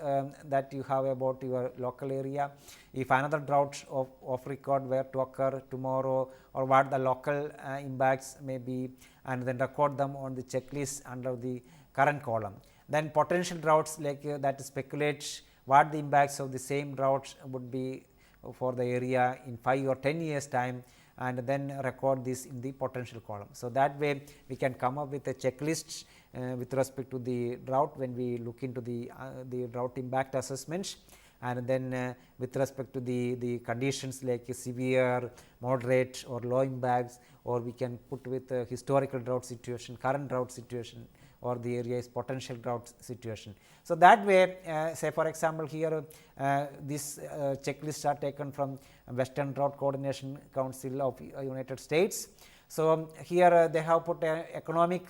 that you have about your local area, if another drought of record were to occur tomorrow, or what the local impacts may be, and then record them on the checklist under the current column. Then potential droughts like that speculate what the impacts of the same drought would be for the area in 5 or 10 years time, and then record this in the potential column. So, that way we can come up with a checklist with respect to the drought when we look into the drought impact assessments, and then with respect to the conditions like severe, moderate or low impacts, or we can put with a historical drought situation, current drought situation, or the area is potential drought situation. So, that way say for example, here this checklists are taken from Western Drought Coordination Council of United States. So, here they have put economic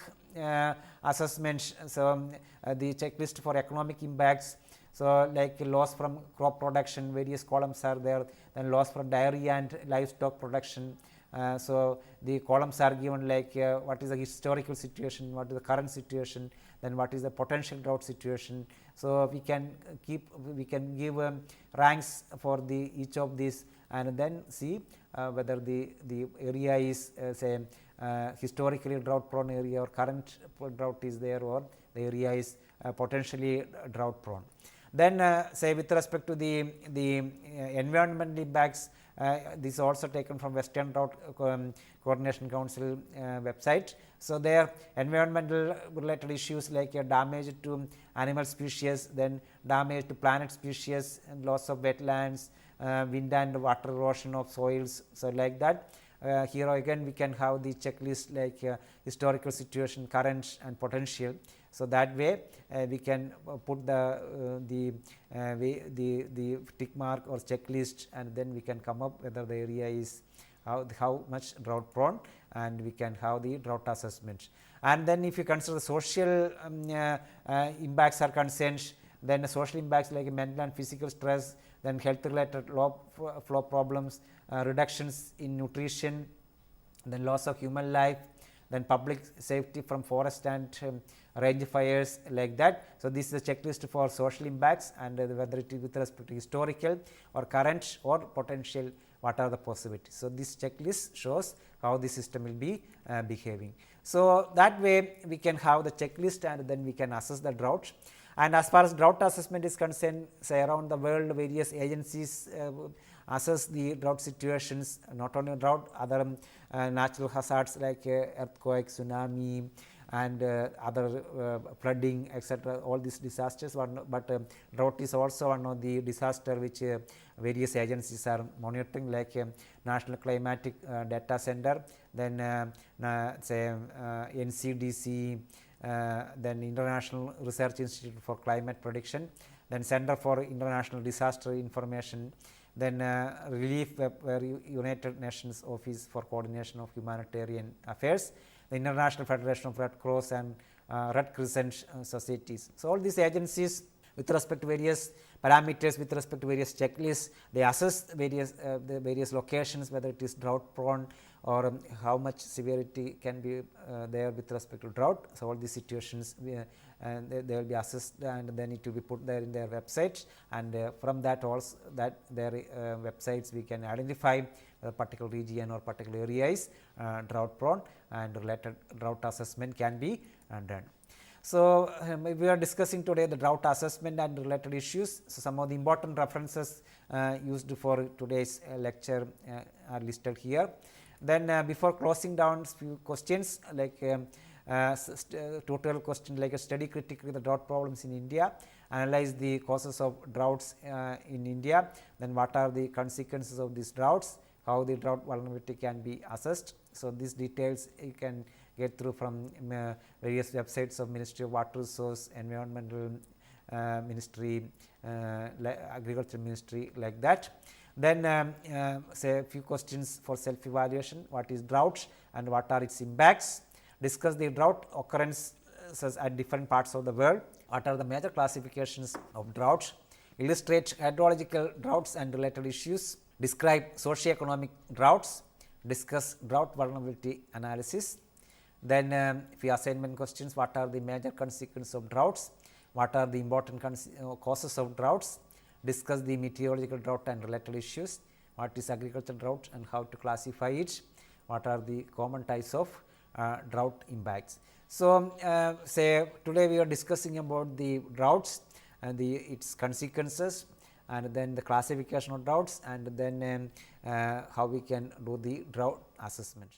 assessments. So, the checklist for economic impacts. So, like loss from crop production, various columns are there, then loss from dairy and livestock production. So, the columns are given like what is the historical situation, what is the current situation, then what is the potential drought situation. So, we can give ranks for each of these, and then see whether the area is say historically drought prone area or current drought is there, or the area is potentially drought prone. Then say with respect to the environmental impacts, this is also taken from Western Drought Coordination Council website. So, there environmental related issues like damage to animal species, then damage to plant species, and loss of wetlands, wind and water erosion of soils. So, like that. Here again we can have the checklist like historical situation, current and potential. So, that way we can put the tick mark or checklist, and then we can come up whether the area is how much drought prone, and we can have the drought assessment. And then if you consider the social impacts are concerned, then the social impacts like mental and physical stress, then health related low flow problems, reductions in nutrition, then loss of human life, then public safety from forest and range fires, like that. So, this is a checklist for social impacts, and whether it is with respect to historical or current or potential, what are the possibilities. So, this checklist shows how the system will be behaving. So, that way we can have the checklist, and then we can assess the drought. And as far as drought assessment is concerned, say around the world various agencies assess the drought situations, not only drought, other natural hazards like earthquake, tsunami, and other flooding, etc. All these disasters, but drought is also one of the disaster which various agencies are monitoring, like National Climatic Data Center, then say NCDC, then International Research Institute for Climate Prediction, then Center for International Disaster Information, then Relief Web, United Nations Office for Coordination of Humanitarian Affairs, the International Federation of Red Cross and Red Crescent societies. So, all these agencies with respect to various parameters, with respect to various checklists, they assess the various locations, whether it is drought prone or how much severity can be there with respect to drought. So, all these situations they will be assessed, and then it will be put there in their website, and from that also their websites we can identify a particular region or particular area is drought prone, and related drought assessment can be done. So, we are discussing today the drought assessment and related issues. So, some of the important references used for today's lecture are listed here. Then before closing down, few questions like total question like a study critically the drought problems in India, analyze the causes of droughts in India, then what are the consequences of these droughts, how the drought vulnerability can be assessed. So, these details you can get through from various websites of Ministry of Water Resource, Environmental Ministry, Agriculture Ministry, like that. Then say a few questions for self evaluation: what is drought and what are its impacts, discuss the drought occurrences at different parts of the world, what are the major classifications of drought, illustrate hydrological droughts and related issues, describe socio-economic droughts, discuss drought vulnerability analysis. Then few assignment questions: what are the major consequences of droughts, what are the important causes of droughts, discuss the meteorological drought and related issues, what is agricultural drought and how to classify it, what are the common types of drought impacts. So, say today we are discussing about the droughts and its consequences, and then the classification of droughts, and then how we can do the drought assessment.